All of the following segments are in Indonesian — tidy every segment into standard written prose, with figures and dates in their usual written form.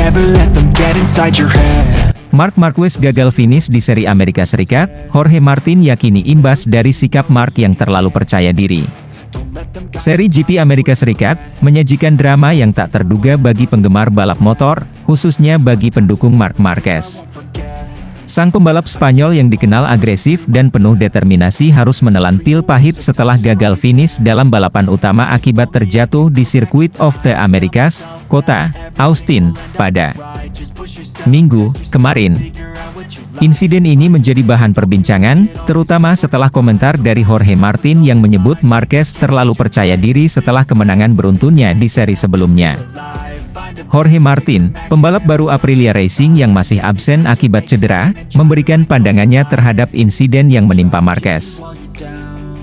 never let them get inside your head. Marc Marquez gagal finish di seri Amerika Serikat. Jorge Martin yakini imbas dari sikap Marc yang terlalu percaya diri. Seri GP Amerika Serikat menyajikan drama yang tak terduga bagi penggemar balap motor, khususnya bagi pendukung Marc Marquez. Sang pembalap Spanyol yang dikenal agresif dan penuh determinasi harus menelan pil pahit setelah gagal finish dalam balapan utama akibat terjatuh di Circuit of the Americas, kota Austin, pada Minggu kemarin. Insiden ini menjadi bahan perbincangan, terutama setelah komentar dari Jorge Martin yang menyebut Marquez terlalu percaya diri setelah kemenangan beruntunnya di seri sebelumnya. Jorge Martin, pembalap baru Aprilia Racing yang masih absen akibat cedera, memberikan pandangannya terhadap insiden yang menimpa Marquez.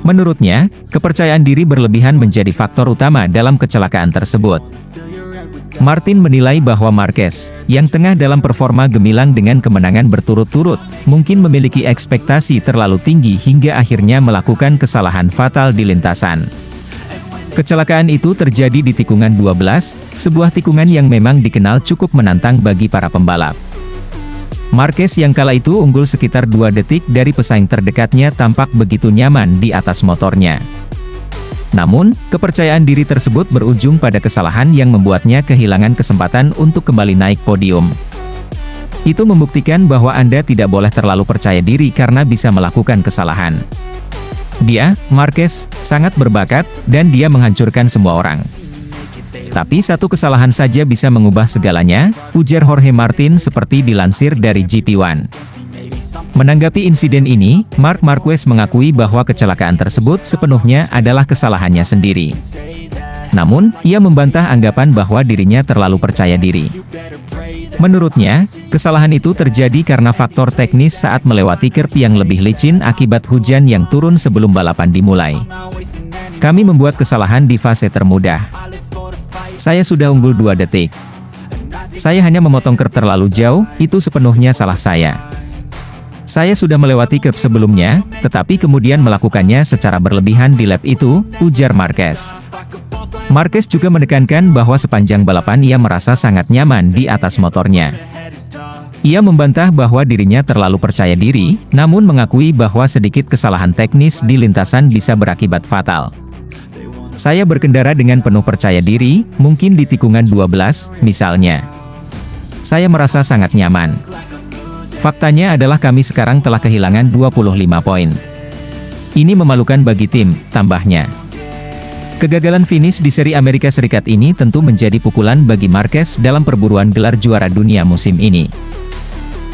Menurutnya, kepercayaan diri berlebihan menjadi faktor utama dalam kecelakaan tersebut. Martin menilai bahwa Marquez, yang tengah dalam performa gemilang dengan kemenangan berturut-turut, mungkin memiliki ekspektasi terlalu tinggi hingga akhirnya melakukan kesalahan fatal di lintasan. Kecelakaan itu terjadi di tikungan 12, sebuah tikungan yang memang dikenal cukup menantang bagi para pembalap. Marquez yang kala itu unggul sekitar 2 detik dari pesaing terdekatnya tampak begitu nyaman di atas motornya. Namun, kepercayaan diri tersebut berujung pada kesalahan yang membuatnya kehilangan kesempatan untuk kembali naik podium. Itu membuktikan bahwa Anda tidak boleh terlalu percaya diri karena bisa melakukan kesalahan. Dia, Marquez, sangat berbakat, dan dia menghancurkan semua orang. Tapi satu kesalahan saja bisa mengubah segalanya, ujar Jorge Martin seperti dilansir dari GP1. Menanggapi insiden ini, Marc Marquez mengakui bahwa kecelakaan tersebut sepenuhnya adalah kesalahannya sendiri. Namun, ia membantah anggapan bahwa dirinya terlalu percaya diri. Menurutnya, kesalahan itu terjadi karena faktor teknis saat melewati curb yang lebih licin akibat hujan yang turun sebelum balapan dimulai. Kami membuat kesalahan di fase termudah. Saya sudah unggul 2 detik. Saya hanya memotong curb terlalu jauh, itu sepenuhnya salah saya. Saya sudah melewati curb sebelumnya, tetapi kemudian melakukannya secara berlebihan di lap itu, ujar Marquez. Marquez juga menekankan bahwa sepanjang balapan ia merasa sangat nyaman di atas motornya. Ia membantah bahwa dirinya terlalu percaya diri, namun mengakui bahwa sedikit kesalahan teknis di lintasan bisa berakibat fatal. Saya berkendara dengan penuh percaya diri, mungkin di tikungan 12, misalnya. Saya merasa sangat nyaman. Faktanya adalah kami sekarang telah kehilangan 25 poin. Ini memalukan bagi tim, tambahnya. Kegagalan finish di seri Amerika Serikat ini tentu menjadi pukulan bagi Marquez dalam perburuan gelar juara dunia musim ini.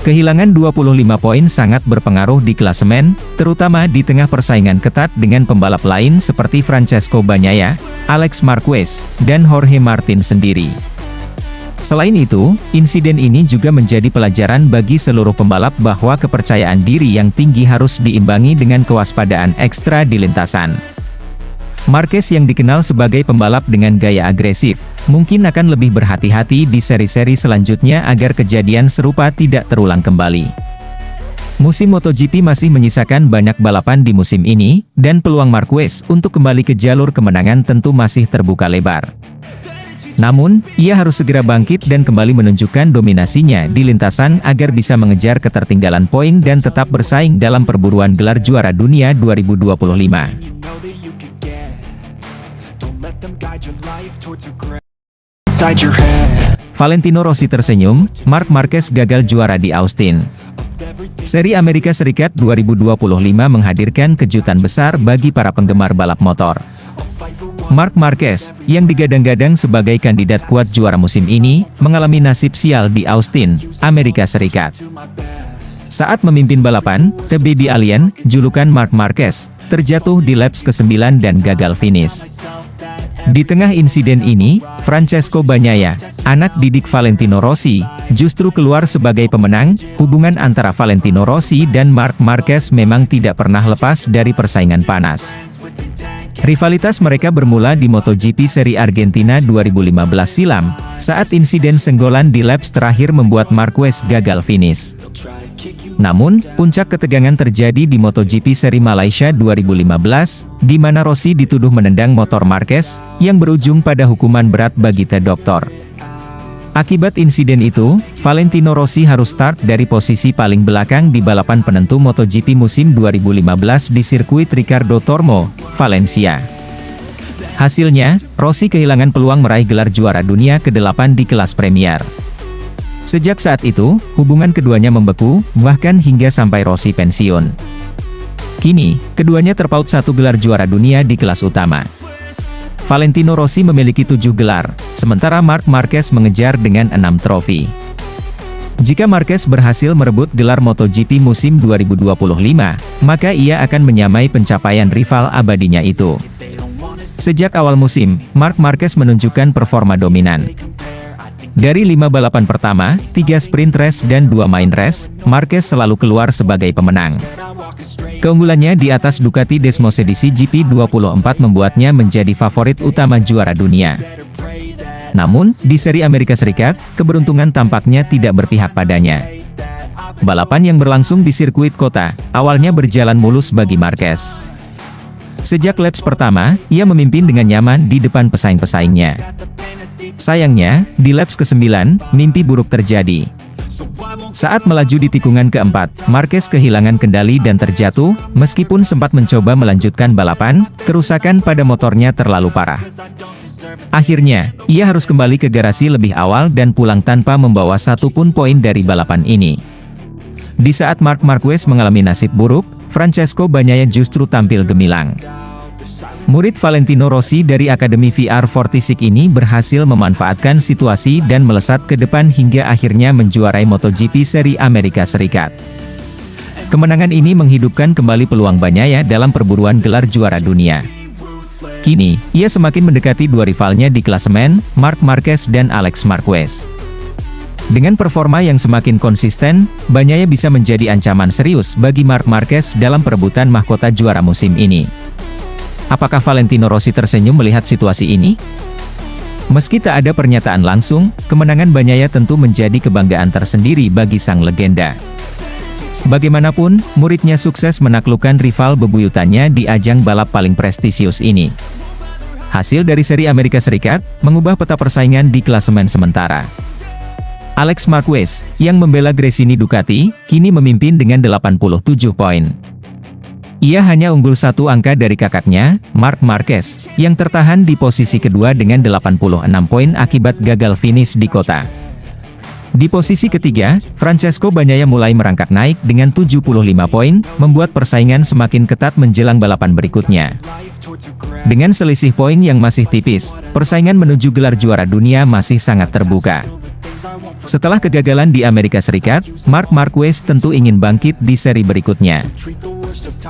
Kehilangan 25 poin sangat berpengaruh di klasemen, terutama di tengah persaingan ketat dengan pembalap lain seperti Francesco Bagnaia, Alex Marquez, dan Jorge Martin sendiri. Selain itu, insiden ini juga menjadi pelajaran bagi seluruh pembalap bahwa kepercayaan diri yang tinggi harus diimbangi dengan kewaspadaan ekstra di lintasan. Marquez yang dikenal sebagai pembalap dengan gaya agresif, mungkin akan lebih berhati-hati di seri-seri selanjutnya agar kejadian serupa tidak terulang kembali. Musim MotoGP masih menyisakan banyak balapan di musim ini, dan peluang Marquez untuk kembali ke jalur kemenangan tentu masih terbuka lebar. Namun, ia harus segera bangkit dan kembali menunjukkan dominasinya di lintasan agar bisa mengejar ketertinggalan poin dan tetap bersaing dalam perburuan gelar juara dunia 2025. Valentino Rossi tersenyum, Marc Marquez gagal juara di Austin. Seri Amerika Serikat 2025 menghadirkan kejutan besar bagi para penggemar balap motor. Marc Marquez, yang digadang-gadang sebagai kandidat kuat juara musim ini, mengalami nasib sial di Austin, Amerika Serikat. Saat memimpin balapan, The Baby Alien, julukan Marc Marquez, terjatuh di laps ke-9 dan gagal finish. Di tengah insiden ini, Francesco Bagnaia, anak didik Valentino Rossi, justru keluar sebagai pemenang. Hubungan antara Valentino Rossi dan Marc Marquez memang tidak pernah lepas dari persaingan panas. Rivalitas mereka bermula di MotoGP seri Argentina 2015 silam, saat insiden senggolan di laps terakhir membuat Marquez gagal finish. Namun, puncak ketegangan terjadi di MotoGP seri Malaysia 2015, di mana Rossi dituduh menendang motor Marquez, yang berujung pada hukuman berat bagi The Doctor. Akibat insiden itu, Valentino Rossi harus start dari posisi paling belakang di balapan penentu MotoGP musim 2015 di sirkuit Ricardo Tormo, Valencia. Hasilnya, Rossi kehilangan peluang meraih gelar juara dunia ke-8 di kelas Premier. Sejak saat itu, hubungan keduanya membeku, bahkan hingga sampai Rossi pensiun. Kini, keduanya terpaut satu gelar juara dunia di kelas utama. Valentino Rossi memiliki 7 gelar, sementara Marc Marquez mengejar dengan 6 trofi. Jika Marquez berhasil merebut gelar MotoGP musim 2025, maka ia akan menyamai pencapaian rival abadinya itu. Sejak awal musim, Marc Marquez menunjukkan performa dominan. Dari 5 balapan pertama, 3 sprint race dan 2 main race, Marquez selalu keluar sebagai pemenang. Keunggulannya di atas Ducati Desmosedici GP24 membuatnya menjadi favorit utama juara dunia. Namun, di seri Amerika Serikat, keberuntungan tampaknya tidak berpihak padanya. Balapan yang berlangsung di sirkuit kota, awalnya berjalan mulus bagi Marquez. Sejak laps pertama, ia memimpin dengan nyaman di depan pesaing-pesaingnya. Sayangnya, di laps ke-9, mimpi buruk terjadi. Saat melaju di tikungan keempat, Marquez kehilangan kendali dan terjatuh, meskipun sempat mencoba melanjutkan balapan, kerusakan pada motornya terlalu parah. Akhirnya, ia harus kembali ke garasi lebih awal dan pulang tanpa membawa satupun poin dari balapan ini. Di saat Marc Marquez mengalami nasib buruk, Francesco Bagnaia justru tampil gemilang. Murid Valentino Rossi dari Akademi VR46 ini berhasil memanfaatkan situasi dan melesat ke depan hingga akhirnya menjuarai MotoGP seri Amerika Serikat. Kemenangan ini menghidupkan kembali peluang Bagnaia dalam perburuan gelar juara dunia. Kini, ia semakin mendekati dua rivalnya di klasemen, Marc Marquez dan Alex Marquez. Dengan performa yang semakin konsisten, Bagnaia bisa menjadi ancaman serius bagi Marc Marquez dalam perebutan mahkota juara musim ini. Apakah Valentino Rossi tersenyum melihat situasi ini? Meski tak ada pernyataan langsung, kemenangan Bagnaia tentu menjadi kebanggaan tersendiri bagi sang legenda. Bagaimanapun, muridnya sukses menaklukkan rival bebuyutannya di ajang balap paling prestisius ini. Hasil dari seri Amerika Serikat, mengubah peta persaingan di klasemen sementara. Alex Marquez, yang membela Gresini Ducati, kini memimpin dengan 87 poin. Ia hanya unggul 1 angka dari kakaknya, Marc Marquez, yang tertahan di posisi kedua dengan 86 poin akibat gagal finish di kota. Di posisi ketiga, Francesco Bagnaia mulai merangkak naik dengan 75 poin, membuat persaingan semakin ketat menjelang balapan berikutnya. Dengan selisih poin yang masih tipis, persaingan menuju gelar juara dunia masih sangat terbuka. Setelah kegagalan di Amerika Serikat, Marc Marquez tentu ingin bangkit di seri berikutnya.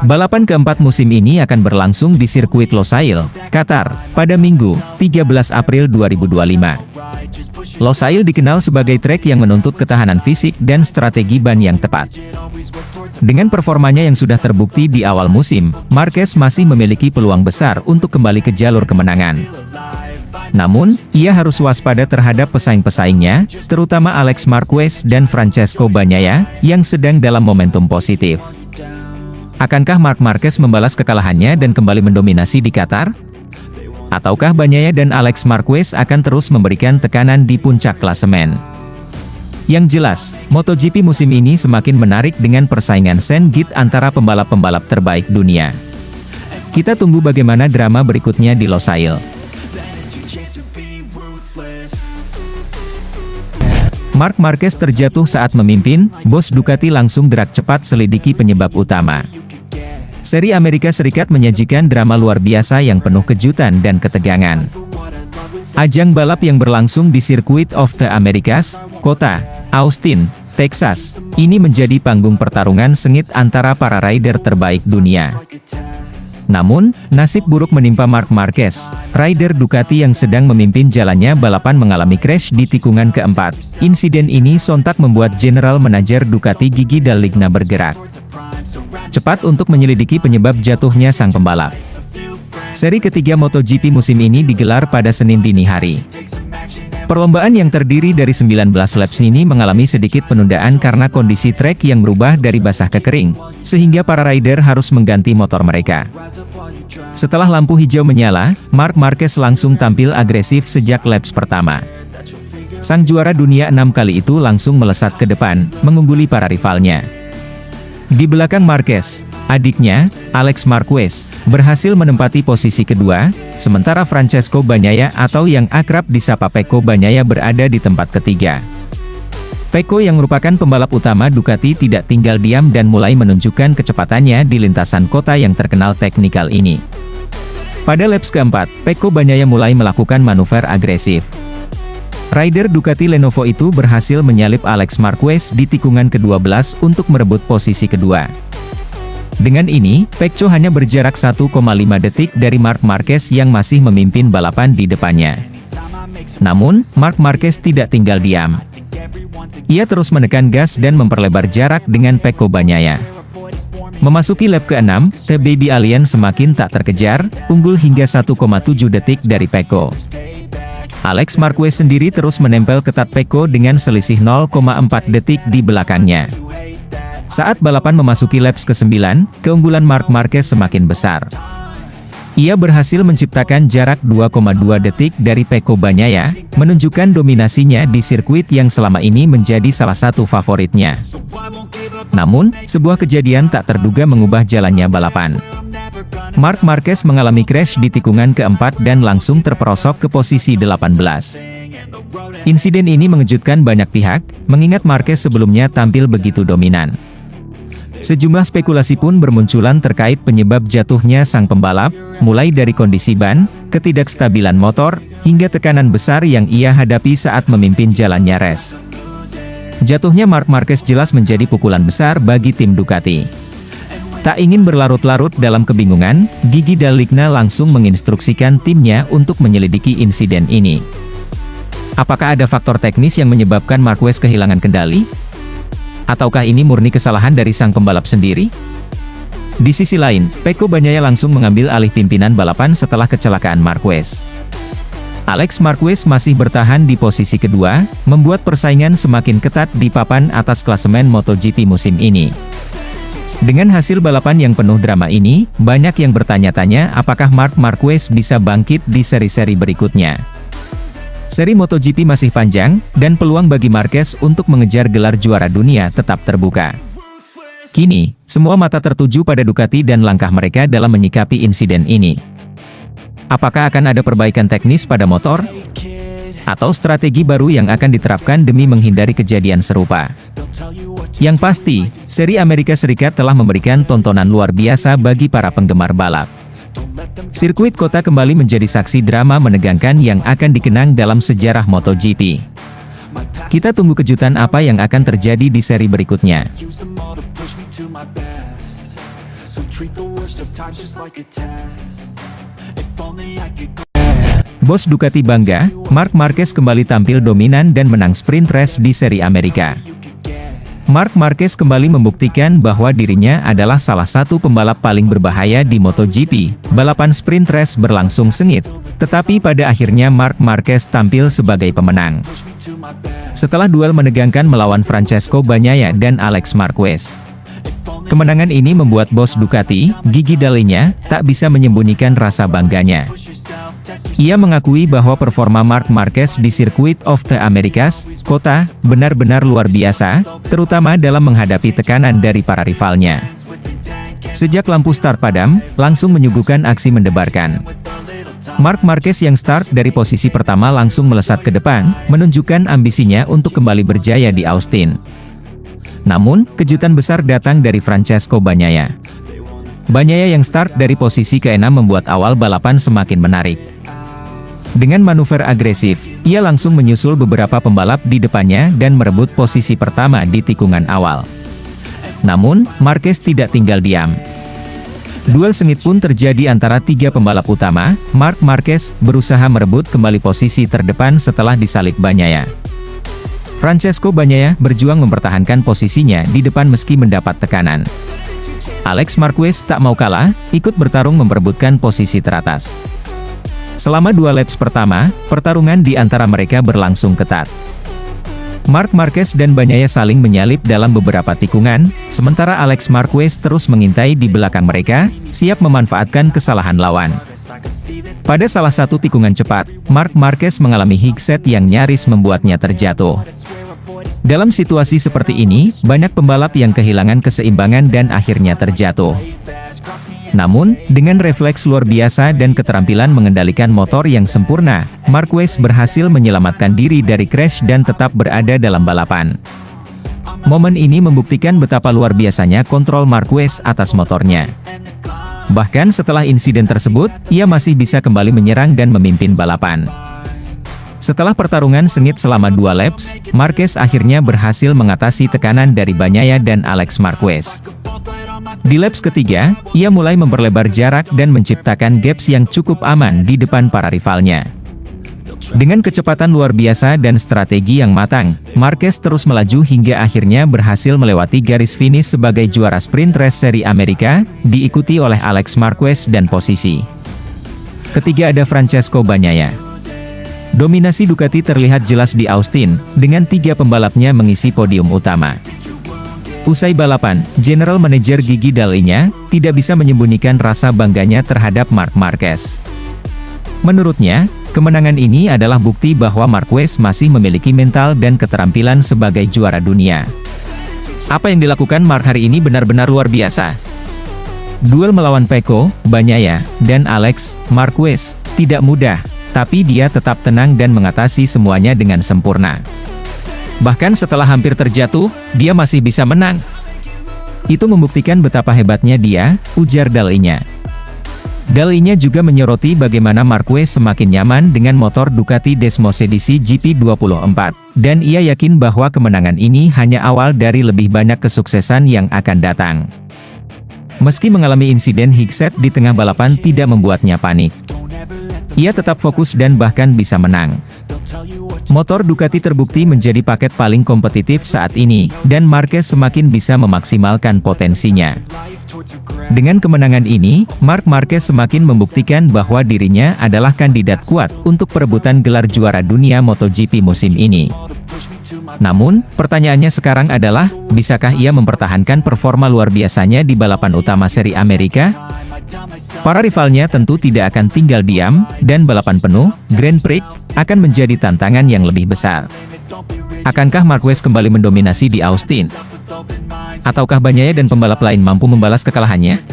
Balapan keempat musim ini akan berlangsung di sirkuit Losail, Qatar, pada Minggu, 13 April 2025. Losail dikenal sebagai trek yang menuntut ketahanan fisik dan strategi ban yang tepat. Dengan performanya yang sudah terbukti di awal musim, Marquez masih memiliki peluang besar untuk kembali ke jalur kemenangan. Namun, ia harus waspada terhadap pesaing-pesaingnya, terutama Alex Marquez dan Francesco Bagnaia, yang sedang dalam momentum positif. Akankah Marc Marquez membalas kekalahannya dan kembali mendominasi di Qatar? Ataukah Bagnaia dan Alex Marquez akan terus memberikan tekanan di puncak klasemen? Yang jelas, MotoGP musim ini semakin menarik dengan persaingan sengit antara pembalap-pembalap terbaik dunia. Kita tunggu bagaimana drama berikutnya di Losail. Marc Marquez terjatuh saat memimpin, bos Ducati langsung gerak cepat selidiki penyebab utama. Seri Amerika Serikat menyajikan drama luar biasa yang penuh kejutan dan ketegangan. Ajang balap yang berlangsung di Circuit of the Americas, kota Austin, Texas, ini menjadi panggung pertarungan sengit antara para rider terbaik dunia. Namun, nasib buruk menimpa Marc Marquez, rider Ducati yang sedang memimpin jalannya balapan mengalami crash di tikungan keempat. Insiden ini sontak membuat General Manager Ducati Gigi Dall'Igna bergerak cepat untuk menyelidiki penyebab jatuhnya sang pembalap. Seri ketiga MotoGP musim ini digelar pada Senin dini hari. Perlombaan yang terdiri dari 19 laps ini mengalami sedikit penundaan karena kondisi trek yang berubah dari basah ke kering, sehingga para rider harus mengganti motor mereka. Setelah lampu hijau menyala, Marc Marquez langsung tampil agresif sejak laps pertama. sang juara dunia 6 kali itu langsung melesat ke depan, mengungguli para rivalnya. Di belakang Marquez, adiknya, Alex Marquez, berhasil menempati posisi kedua, sementara Francesco Bagnaia atau yang akrab disapa Pecco Bagnaia berada di tempat ketiga. Pecco yang merupakan pembalap utama Ducati tidak tinggal diam dan mulai menunjukkan kecepatannya di lintasan kota yang terkenal teknikal ini. Pada laps keempat, Pecco Bagnaia mulai melakukan manuver agresif. Rider Ducati Lenovo itu berhasil menyalip Alex Marquez di tikungan ke-12 untuk merebut posisi kedua. Dengan ini, Pecco hanya berjarak 1,5 detik dari Marc Marquez yang masih memimpin balapan di depannya. Namun, Marc Marquez tidak tinggal diam. Ia terus menekan gas dan memperlebar jarak dengan Pecco Bagnaia. Memasuki lap ke-6, The Baby Alien semakin tak terkejar, unggul hingga 1,7 detik dari Pecco. Alex Marquez sendiri terus menempel ketat Pecco dengan selisih 0,4 detik di belakangnya. Saat balapan memasuki laps ke-9, keunggulan Marc Marquez semakin besar. Ia berhasil menciptakan jarak 2,2 detik dari Pecco Bagnaia, menunjukkan dominasinya di sirkuit yang selama ini menjadi salah satu favoritnya. Namun, sebuah kejadian tak terduga mengubah jalannya balapan. Marc Marquez mengalami crash di tikungan keempat dan langsung terperosok ke posisi 18. Insiden ini mengejutkan banyak pihak, mengingat Marquez sebelumnya tampil begitu dominan. Sejumlah spekulasi pun bermunculan terkait penyebab jatuhnya sang pembalap, mulai dari kondisi ban, ketidakstabilan motor, hingga tekanan besar yang ia hadapi saat memimpin jalannya race. Jatuhnya Marc Marquez jelas menjadi pukulan besar bagi tim Ducati. Tak ingin berlarut-larut dalam kebingungan, Gigi Dall'Igna langsung menginstruksikan timnya untuk menyelidiki insiden ini. Apakah ada faktor teknis yang menyebabkan Marquez kehilangan kendali? Ataukah ini murni kesalahan dari sang pembalap sendiri? Di sisi lain, Pecco Bagnaia langsung mengambil alih pimpinan balapan setelah kecelakaan Marquez. Alex Marquez masih bertahan di posisi kedua, membuat persaingan semakin ketat di papan atas klasemen MotoGP musim ini. Dengan hasil balapan yang penuh drama ini, banyak yang bertanya-tanya apakah Marc Marquez bisa bangkit di seri-seri berikutnya. Seri MotoGP masih panjang, dan peluang bagi Marquez untuk mengejar gelar juara dunia tetap terbuka. Kini, semua mata tertuju pada Ducati dan langkah mereka dalam menyikapi insiden ini. Apakah akan ada perbaikan teknis pada motor? Atau strategi baru yang akan diterapkan demi menghindari kejadian serupa? Yang pasti, seri Amerika Serikat telah memberikan tontonan luar biasa bagi para penggemar balap. Sirkuit kota kembali menjadi saksi drama menegangkan yang akan dikenang dalam sejarah MotoGP. Kita tunggu kejutan apa yang akan terjadi di seri berikutnya. Bos Ducati bangga, Marc Marquez kembali tampil dominan dan menang sprint race di seri Amerika. Marc Marquez kembali membuktikan bahwa dirinya adalah salah satu pembalap paling berbahaya di MotoGP. Balapan sprint race berlangsung sengit, tetapi pada akhirnya Marc Marquez tampil sebagai pemenang. Setelah duel menegangkan melawan Francesco Bagnaia dan Alex Marquez. Kemenangan ini membuat bos Ducati, Gigi Dall'Igna, tak bisa menyembunyikan rasa bangganya. Ia mengakui bahwa performa Marc Marquez di Circuit of the Americas, kota, benar-benar luar biasa, terutama dalam menghadapi tekanan dari para rivalnya. Sejak lampu start padam, langsung menyuguhkan aksi mendebarkan. Marc Marquez yang start dari posisi pertama langsung melesat ke depan, menunjukkan ambisinya untuk kembali berjaya di Austin. Namun, kejutan besar datang dari Francesco Bagnaia. Bagnaia yang start dari posisi ke-6 membuat awal balapan semakin menarik. Dengan manuver agresif, ia langsung menyusul beberapa pembalap di depannya dan merebut posisi pertama di tikungan awal. Namun, Marquez tidak tinggal diam. Duel sengit pun terjadi antara tiga pembalap utama. Marc Marquez berusaha merebut kembali posisi terdepan setelah disalip Bagnaia. Francesco Bagnaia berjuang mempertahankan posisinya di depan meski mendapat tekanan. Alex Marquez tak mau kalah, ikut bertarung memperebutkan posisi teratas. Selama dua laps pertama, pertarungan di antara mereka berlangsung ketat. Marc Marquez dan Bagnaia saling menyalip dalam beberapa tikungan, sementara Alex Marquez terus mengintai di belakang mereka, siap memanfaatkan kesalahan lawan. Pada salah satu tikungan cepat, Marc Marquez mengalami hikset yang nyaris membuatnya terjatuh. Dalam situasi seperti ini, banyak pembalap yang kehilangan keseimbangan dan akhirnya terjatuh. Namun, dengan refleks luar biasa dan keterampilan mengendalikan motor yang sempurna, Marquez berhasil menyelamatkan diri dari crash dan tetap berada dalam balapan. Momen ini membuktikan betapa luar biasanya kontrol Marquez atas motornya. Bahkan setelah insiden tersebut, ia masih bisa kembali menyerang dan memimpin balapan. Setelah pertarungan sengit selama 2 laps, Marquez akhirnya berhasil mengatasi tekanan dari Bagnaia dan Alex Marquez. Di laps ketiga, ia mulai memperlebar jarak dan menciptakan gaps yang cukup aman di depan para rivalnya. Dengan kecepatan luar biasa dan strategi yang matang, Marquez terus melaju hingga akhirnya berhasil melewati garis finish sebagai juara sprint race seri Amerika, diikuti oleh Alex Marquez dan posisi ketiga ada Francesco Bagnaia. Dominasi Ducati terlihat jelas di Austin, dengan 3 pembalapnya mengisi podium utama. Usai balapan, General Manager Gigi Dall'Igna tidak bisa menyembunyikan rasa bangganya terhadap Marc Marquez. Menurutnya, kemenangan ini adalah bukti bahwa Marquez masih memiliki mental dan keterampilan sebagai juara dunia. Apa yang dilakukan Marc hari ini benar-benar luar biasa. Duel melawan Pecco, Bagnaia, dan Alex Marquez tidak mudah, tapi dia tetap tenang dan mengatasi semuanya dengan sempurna. Bahkan setelah hampir terjatuh, dia masih bisa menang. Itu membuktikan betapa hebatnya dia, ujar Dall'Igna. Dall'Igna juga menyoroti bagaimana Marquez semakin nyaman dengan motor Ducati Desmos edisi GP24, dan ia yakin bahwa kemenangan ini hanya awal dari lebih banyak kesuksesan yang akan datang. Meski mengalami insiden hikset di tengah balapan tidak membuatnya panik. Ia tetap fokus dan bahkan bisa menang. Motor Ducati terbukti menjadi paket paling kompetitif saat ini, dan Marquez semakin bisa memaksimalkan potensinya. Dengan kemenangan ini, Marc Marquez semakin membuktikan bahwa dirinya adalah kandidat kuat untuk perebutan gelar juara dunia MotoGP musim ini. Namun, pertanyaannya sekarang adalah, bisakah ia mempertahankan performa luar biasanya di balapan utama seri Amerika? Para rivalnya tentu tidak akan tinggal diam, dan balapan penuh, Grand Prix, akan menjadi tantangan yang lebih besar. Akankah Marquez kembali mendominasi di Austin? Ataukah Bagnaia dan pembalap lain mampu membalas kekalahannya?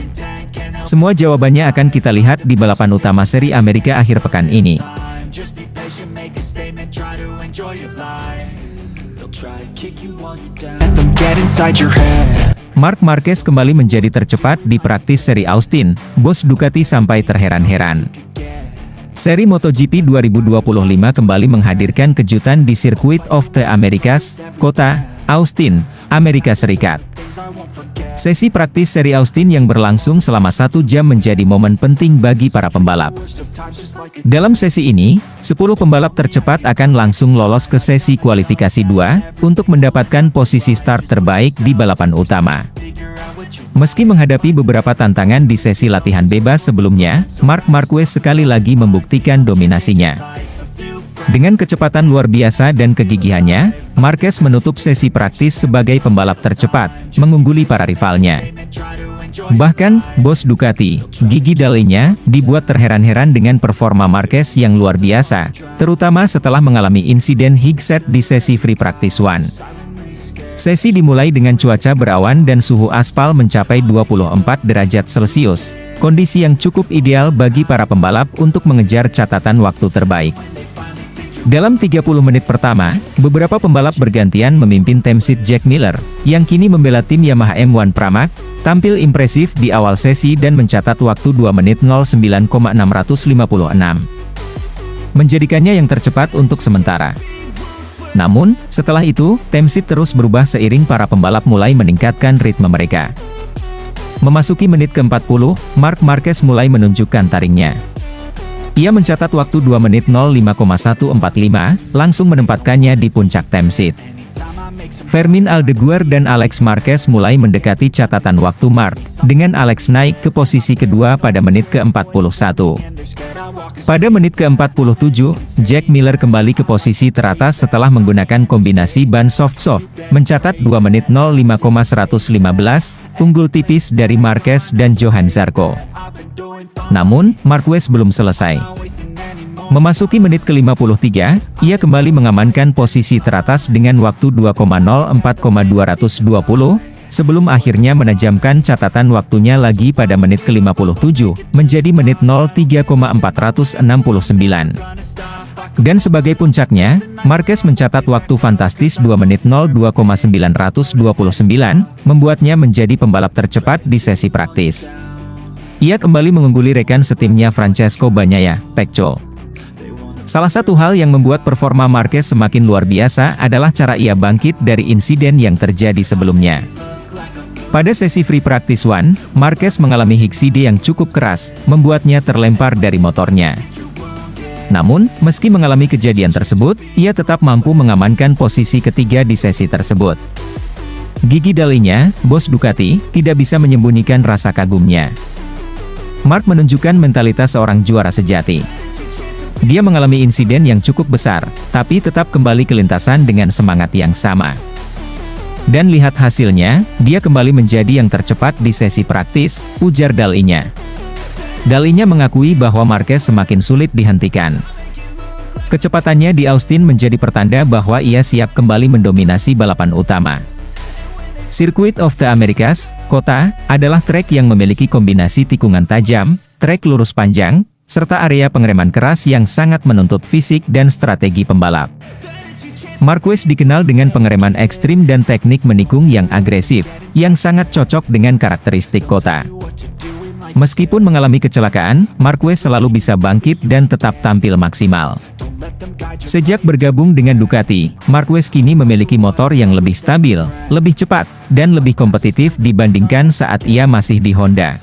Semua jawabannya akan kita lihat di balapan utama seri Amerika akhir pekan ini. Let them get inside your head. Marc Marquez kembali menjadi tercepat di praktis seri Austin, bos Ducati sampai terheran-heran. Seri MotoGP 2025 kembali menghadirkan kejutan di Circuit of the Americas, kota Austin, Amerika Serikat. Sesi praktis seri Austin yang berlangsung selama 1 jam menjadi momen penting bagi para pembalap. Dalam sesi ini, 10 pembalap tercepat akan langsung lolos ke sesi kualifikasi 2, untuk mendapatkan posisi start terbaik di balapan utama. Meski menghadapi beberapa tantangan di sesi latihan bebas sebelumnya, Marc Marquez sekali lagi membuktikan dominasinya. Dengan kecepatan luar biasa dan kegigihannya, Marquez menutup sesi praktis sebagai pembalap tercepat, mengungguli para rivalnya. Bahkan, bos Ducati, Gigi Dall'Igna, dibuat terheran-heran dengan performa Marquez yang luar biasa, terutama setelah mengalami insiden hikset di sesi free practice 1. Sesi dimulai dengan cuaca berawan dan suhu aspal mencapai 24 derajat Celcius, kondisi yang cukup ideal bagi para pembalap untuk mengejar catatan waktu terbaik. Dalam 30 menit pertama, beberapa pembalap bergantian memimpin Teamseat Jack Miller, yang kini membela tim Yamaha M1 Pramac, tampil impresif di awal sesi dan mencatat waktu 2 menit 09,656. Menjadikannya yang tercepat untuk sementara. Namun, setelah itu, Teamseat terus berubah seiring para pembalap mulai meningkatkan ritme mereka. Memasuki menit ke-40, Marc Marquez mulai menunjukkan taringnya. Ia mencatat waktu 2 menit 05,145, langsung menempatkannya di puncak Teamseat. Fermin Aldeguer dan Alex Marquez mulai mendekati catatan waktu Marc, dengan Alex naik ke posisi kedua pada menit ke-41. Pada menit ke-47, Jack Miller kembali ke posisi teratas setelah menggunakan kombinasi ban soft-soft, mencatat 2 menit 05,115, unggul tipis dari Marquez dan Johann Zarco. Namun, Marquez belum selesai. Memasuki menit ke-53, ia kembali mengamankan posisi teratas dengan waktu 2,04,220, sebelum akhirnya menajamkan catatan waktunya lagi pada menit ke-57, menjadi menit 03,469. Dan sebagai puncaknya, Marquez mencatat waktu fantastis 2 menit 02,929, membuatnya menjadi pembalap tercepat di sesi praktis. Ia kembali mengungguli rekan setimnya Francesco Bagnaia, Pecco. Salah satu hal yang membuat performa Marquez semakin luar biasa adalah cara ia bangkit dari insiden yang terjadi sebelumnya. Pada sesi free practice one, Marquez mengalami hikside yang cukup keras, membuatnya terlempar dari motornya. Namun, meski mengalami kejadian tersebut, ia tetap mampu mengamankan posisi ketiga di sesi tersebut. Gigi dalinya, bos Ducati, tidak bisa menyembunyikan rasa kagumnya. Marc menunjukkan mentalitas seorang juara sejati. Dia mengalami insiden yang cukup besar, tapi tetap kembali ke lintasan dengan semangat yang sama. Dan lihat hasilnya, dia kembali menjadi yang tercepat di sesi praktis, ujar dalinya. Dalinya mengakui bahwa Marquez semakin sulit dihentikan. Kecepatannya di Austin menjadi pertanda bahwa ia siap kembali mendominasi balapan utama. Circuit of the Americas, kota, adalah trek yang memiliki kombinasi tikungan tajam, trek lurus panjang, serta area pengereman keras yang sangat menuntut fisik dan strategi pembalap. Marquez dikenal dengan pengereman ekstrim dan teknik menikung yang agresif, yang sangat cocok dengan karakteristik kota. Meskipun mengalami kecelakaan, Marquez selalu bisa bangkit dan tetap tampil maksimal. Sejak bergabung dengan Ducati, Marquez kini memiliki motor yang lebih stabil, lebih cepat, dan lebih kompetitif dibandingkan saat ia masih di Honda.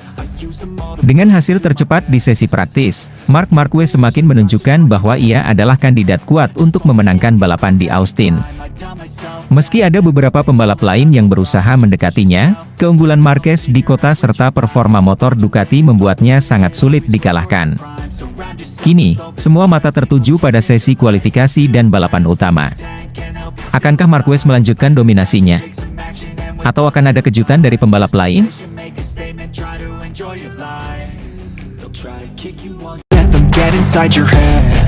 Dengan hasil tercepat di sesi praktis, Marc Marquez semakin menunjukkan bahwa ia adalah kandidat kuat untuk memenangkan balapan di Austin. Meski ada beberapa pembalap lain yang berusaha mendekatinya, keunggulan Marquez di kota serta performa motor Ducati membuatnya sangat sulit dikalahkan. Kini, semua mata tertuju pada sesi kualifikasi dan balapan utama. Akankah Marquez melanjutkan dominasinya? Atau akan ada kejutan dari pembalap lain? Let them get inside your head.